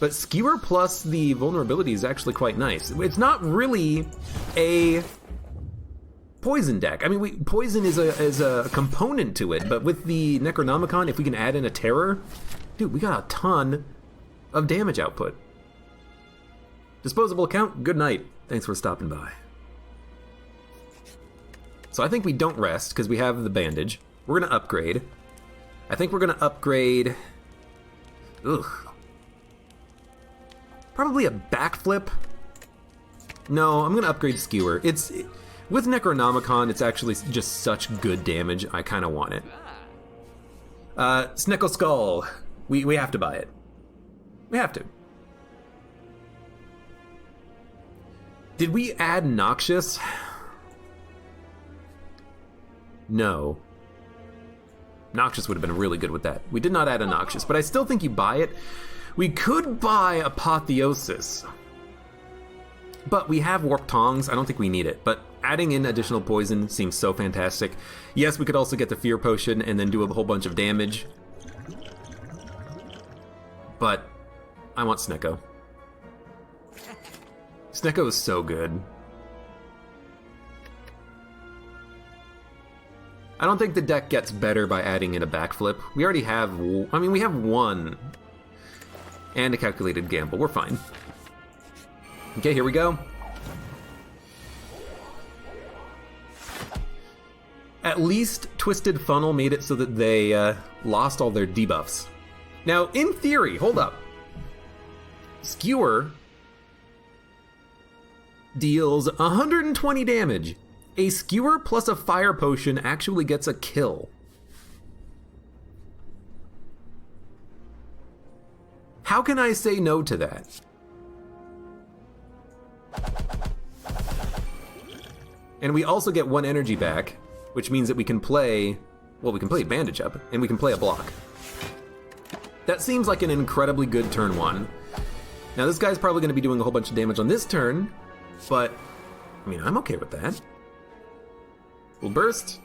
But Skewer plus the vulnerability is actually quite nice. It's not really a poison deck. I mean, poison is a component to it, but with the Necronomicon, if we can add in a terror, dude, we got a ton of damage output. Disposable account, good night. Thanks for stopping by. So I think we don't rest, because we have the bandage. We're going to upgrade. I think we're going to upgrade... Ugh. Probably a backflip. No, I'm going to upgrade Skewer. With Necronomicon, it's actually just such good damage, I kind of want it. Sneckle Skull. We have to buy it. We have to. Did we add Noxious? No. Noxious would have been really good with that. We did not add a Noxious, but I still think you buy it. We could buy Apotheosis. But we have Warp Tongs. I don't think we need it. But adding in additional poison seems so fantastic. Yes, we could also get the Fear Potion and then do a whole bunch of damage. But I want Snecko. Snecko is so good. I don't think the deck gets better by adding in a backflip. We already have, I mean, we have one. And a calculated gamble. We're fine. Okay, here we go. At least Twisted Funnel made it so that they lost all their debuffs. Now, in theory, hold up. Skewer deals 120 damage. A Skewer plus a Fire Potion actually gets a kill. How can I say no to that? And we also get 1 energy back, which means that we can play, well, we can play Bandage Up, and we can play a block. That seems like an incredibly good turn 1. Now this guy's probably going to be doing a whole bunch of damage on this turn, but, I mean, I'm okay with that. We'll burst.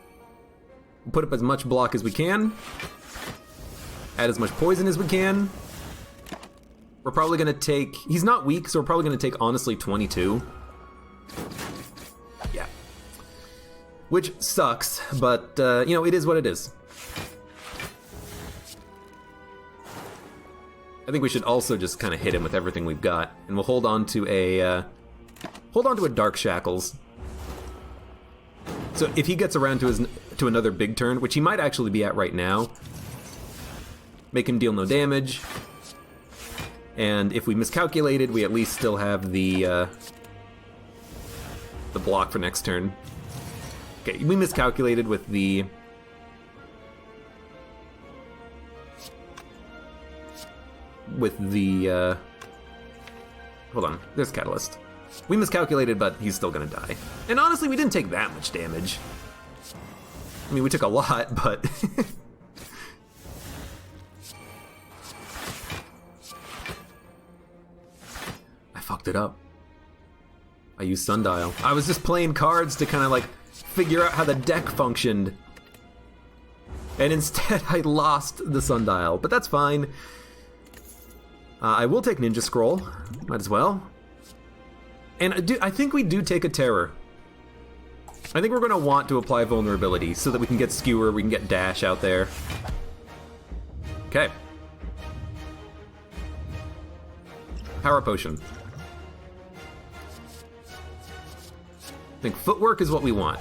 We'll put up as much block as we can. Add as much poison as we can. We're probably going to take... He's not weak, so we're probably going to take, honestly, 22. Yeah. Which sucks, but, you know, it is what it is. I think we should also just kind of hit him with everything we've got, and we'll hold on to a Dark Shackles. So if he gets around to another big turn, which he might actually be at right now, make him deal no damage. And if we miscalculated, we at least still have the block for next turn. Okay, we miscalculated with the... hold on, there's Catalyst. We miscalculated, but he's still gonna die. And honestly, we didn't take that much damage. I mean, we took a lot, but... I fucked it up. I used Sundial. I was just playing cards to kind of like figure out how the deck functioned. And instead I lost the Sundial, but that's fine. I will take Ninja Scroll, might as well. And I think we do take a Terror. I think we're going to want to apply Vulnerability so that we can get Skewer, we can get Dash out there. Okay. Power Potion. I think Footwork is what we want.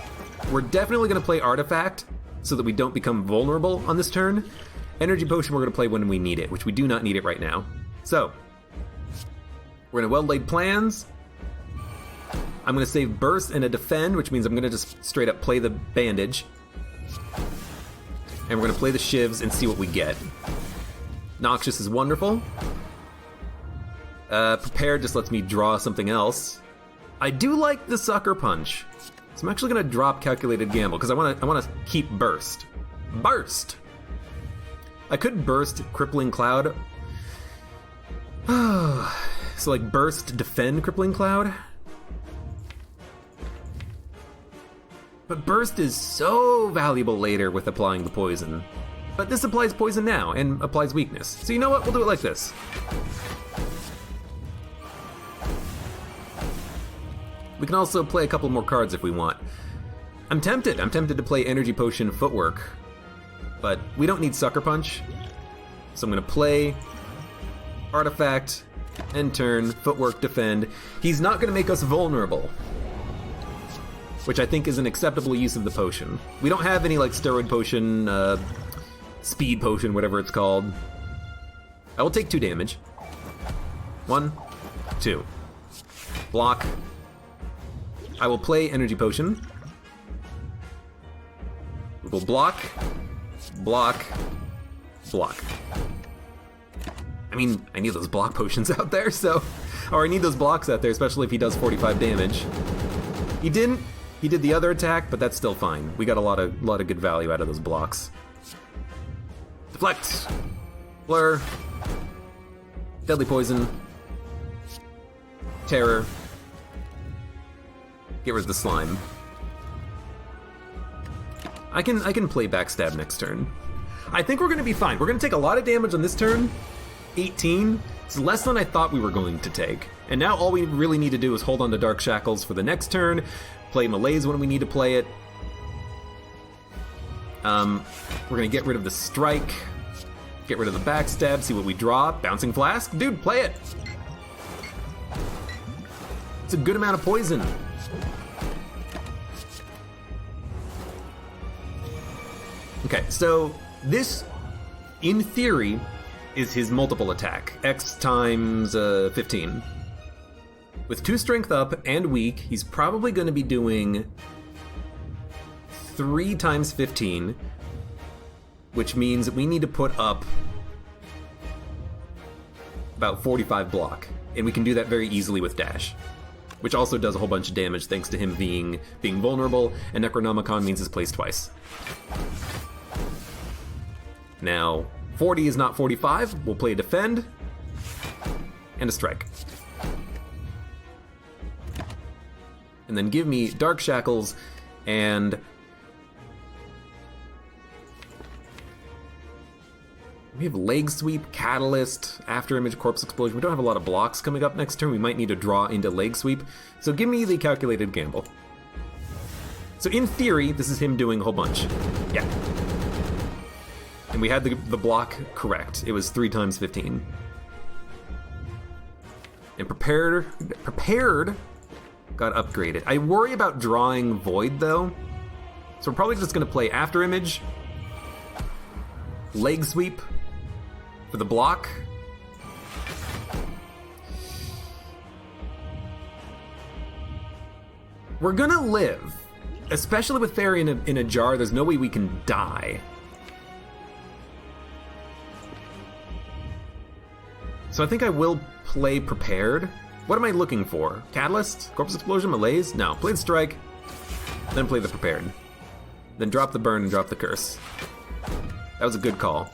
We're definitely going to play Artifact so that we don't become vulnerable on this turn. Energy Potion we're going to play when we need it, which we do not need it right now. So, we're going to Well-Laid Plans. I'm going to save Burst and a Defend, which means I'm going to just straight up play the Bandage. And we're going to play the Shivs and see what we get. Noxious is wonderful. Prepared just lets me draw something else. I do like the Sucker Punch. So I'm actually going to drop Calculated Gamble, because I want to keep Burst. Burst! I could Burst Crippling Cloud. So like Burst, Defend Crippling Cloud. But Burst is so valuable later with applying the poison. But this applies poison now, and applies weakness. So you know what? We'll do it like this. We can also play a couple more cards if we want. I'm tempted to play Energy Potion Footwork. But we don't need Sucker Punch. So I'm going to play Artifact, end turn, Footwork, Defend. He's not going to make us vulnerable, which I think is an acceptable use of the potion. We don't have any like Steroid Potion, Speed Potion, whatever it's called. I will take 2 damage. 1, 2. Block. I will play Energy Potion. We will block, block, Block. I mean, I need those block potions out there, so... Or I need those blocks out there, especially if he does 45 damage. He didn't. He did the other attack, but that's still fine. We got a lot of good value out of those blocks. Deflect. Blur. Deadly Poison. Terror. Get rid of the slime. I can play Backstab next turn. I think we're going to be fine. We're going to take a lot of damage on this turn. 18. It's less than I thought we were going to take. And now all we really need to do is hold on to Dark Shackles for the next turn, play Malaise when we need to play it. We're going to get rid of the Strike, get rid of the Backstab, see what we draw. Bouncing Flask? Dude, play it! It's a good amount of poison. Okay, so this, in theory, is his multiple attack. X times 15. With 2 strength up and weak, he's probably going to be doing 3 times 15, which means we need to put up about 45 block. And we can do that very easily with dash, which also does a whole bunch of damage thanks to him being vulnerable, and Necronomicon means it's placed twice. Now, 40 is not 45. We'll play a Defend and a Strike. And then give me Dark Shackles and we have Leg Sweep, Catalyst, After Image, Corpse Explosion. We don't have a lot of blocks coming up next turn. We might need to draw into Leg Sweep. So give me the Calculated Gamble. So in theory, this is him doing a whole bunch. Yeah. And we had the block correct. It was 3 times 15. And prepared got upgraded. I worry about drawing Void though. So we're probably just gonna play After Image, Leg Sweep for the block. We're gonna live. Especially with Fairy in a jar, there's no way we can die. So I think I will play Prepared. What am I looking for? Catalyst? Corpse Explosion? Malaise? No. Play the Strike, then play the Prepared. Then drop the Burn and drop the Curse. That was a good call.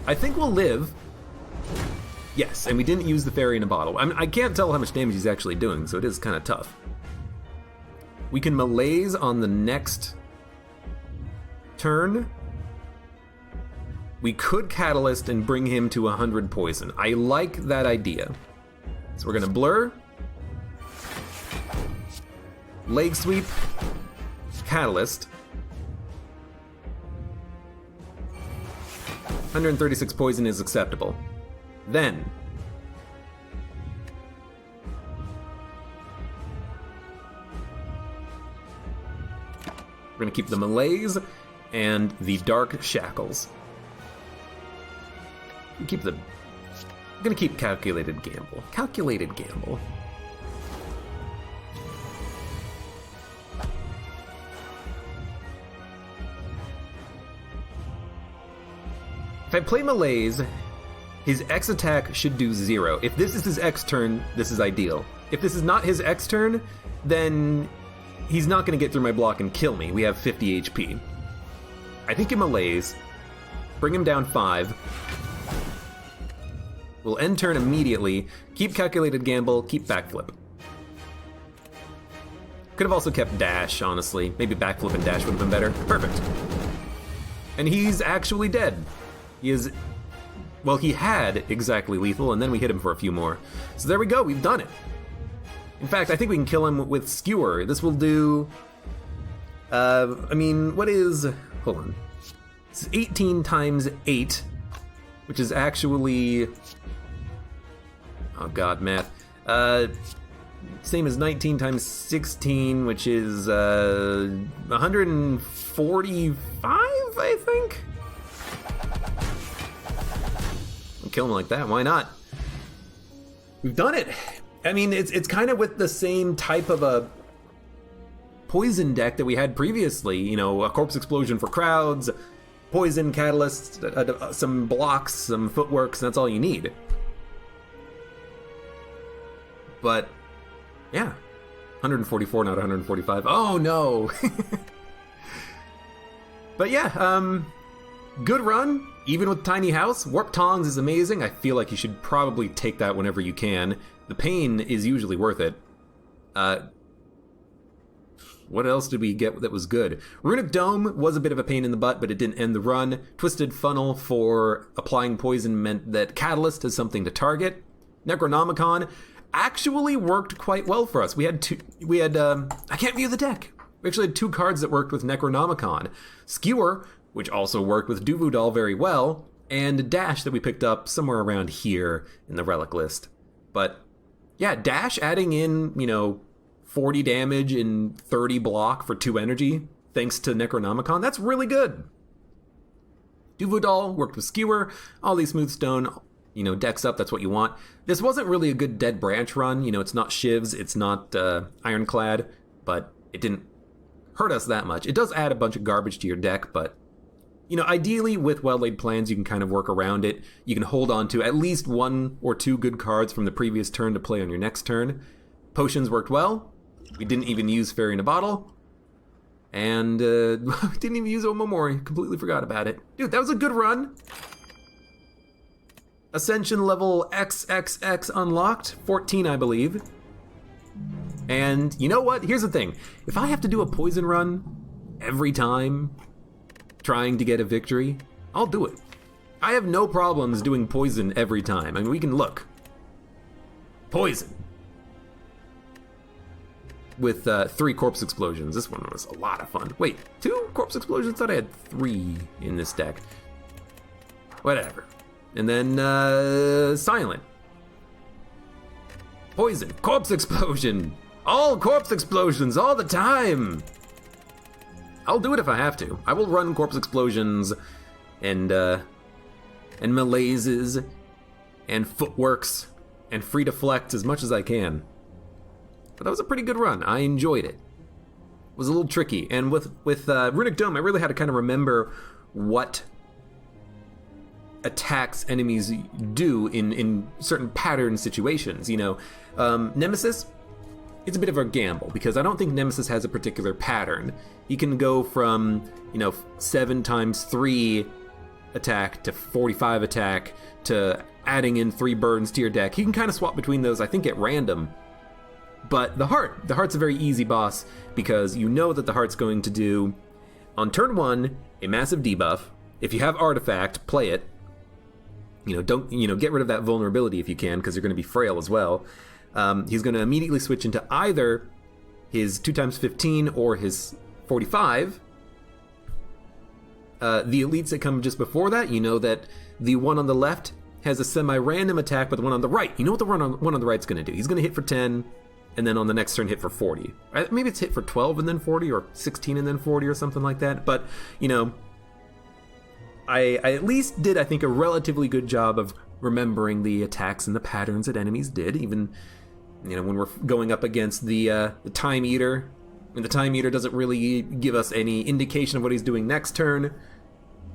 I think we'll live. Yes, and we didn't use the Fairy in a bottle. I can't tell how much damage he's actually doing, so it is kind of tough. We can Malaise on the next turn. We could Catalyst and bring him to 100 poison. I like that idea. So we're gonna Blur, Leg Sweep, Catalyst. 136 poison is acceptable. Then we're gonna keep the Malaise and the Dark Shackles. I'm gonna keep Calculated Gamble. Calculated Gamble. If I play Malaise, his X attack should do 0. If this is his X turn, this is ideal. If this is not his X turn, then he's not gonna get through my block and kill me. We have 50 HP. I think in Malaise, bring him down 5. We'll end turn immediately, keep Calculated Gamble, keep Backflip. Could have also kept Dash, honestly. Maybe Backflip and Dash would have been better. Perfect. And he's actually dead. He is... Well, he had exactly lethal, and then we hit him for a few more. So there we go, we've done it. In fact, I think we can kill him with Skewer. This will do... what is... Hold on. It's 18 times 8, which is actually... Oh god, math. Same as 19 times 16, which is 145, I think? I'll kill him like that, why not? We've done it! I mean, it's kind of with the same type of a poison deck that we had previously. You know, a Corpse Explosion for crowds, poison, catalyst, some blocks, some footworks, and that's all you need. But, yeah. 144, not 145. Oh, no! But yeah, good run, even with Tiny House. Warp Tongs is amazing. I feel like you should probably take that whenever you can. The pain is usually worth it. What else did we get that was good? Runic Dome was a bit of a pain in the butt, but it didn't end the run. Twisted Funnel for applying poison meant that Catalyst is something to target. Necronomicon actually worked quite well for us. We had I can't view the deck. We actually had 2 cards that worked with Necronomicon. Skewer, which also worked with Duvudal very well, and Dash that we picked up somewhere around here in the relic list. But yeah, Dash adding in, 40 damage and 30 block for 2 energy, thanks to Necronomicon, that's really good. Duvudal worked with Skewer, all these Smoothstone, decks up, that's what you want. This wasn't really a good Dead Branch run, it's not Shivs, it's not Ironclad, but it didn't hurt us that much. It does add a bunch of garbage to your deck, but, ideally with well-laid plans, you can kind of work around it. You can hold on to at least 1 or 2 good cards from the previous turn to play on your next turn. Potions worked well. We didn't even use Fairy in a Bottle. And, we didn't even use Omamori. Completely forgot about it. Dude, that was a good run. Ascension level XXX unlocked. 14, I believe. And you know what? Here's the thing. If I have to do a poison run every time trying to get a victory, I'll do it. I have no problems doing poison every time. I mean, we can look. Poison. With 3 Corpse Explosions. This one was a lot of fun. Wait, 2 Corpse Explosions? I thought I had 3 in this deck. Whatever. And then, Silent. Poison. Corpse Explosion. All Corpse Explosions all the time. I'll do it if I have to. I will run Corpse Explosions and Malaises and Footworks and Free Deflect as much as I can. But that was a pretty good run. I enjoyed it. It was a little tricky. And with Runic Dome, I really had to kind of remember what attacks enemies do in certain pattern situations. Nemesis, it's a bit of a gamble because I don't think Nemesis has a particular pattern. He can go from 7 times 3 attack to 45 attack to adding in 3 burns to your deck. He can kind of swap between those, I think, at random. But the Heart's a very easy boss because you know that the Heart's going to do on turn 1 a massive debuff. If you have Artifact, play it. Don't get rid of that vulnerability if you can, because you're going to be frail as well. He's going to immediately switch into either his 2x15 or his 45. The elites that come just before that, you know that the one on the left has a semi-random attack, but the one on the right, you know what the one on the right's going to do? He's going to hit for 10, and then on the next turn hit for 40. Maybe it's hit for 12 and then 40, or 16 and then 40, or something like that. But, I at least did, I think, a relatively good job of remembering the attacks and the patterns that enemies did, even, when we're going up against the Time Eater. And the Time Eater doesn't really give us any indication of what he's doing next turn.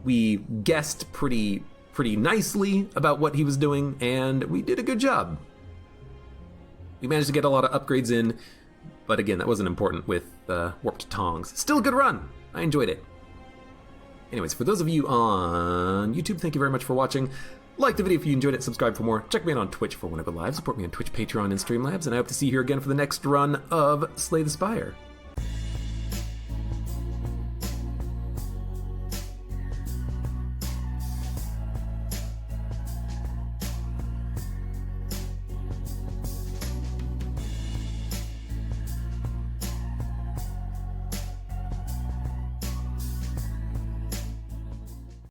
We guessed pretty nicely about what he was doing, and we did a good job. We managed to get a lot of upgrades in, but again, that wasn't important with Warped Tongs. Still a good run. I enjoyed it. Anyways, for those of you on YouTube, thank you very much for watching. Like the video if you enjoyed it, subscribe for more. Check me out on Twitch for when I go live. Support me on Twitch, Patreon, and Streamlabs, and I hope to see you here again for the next run of Slay the Spire.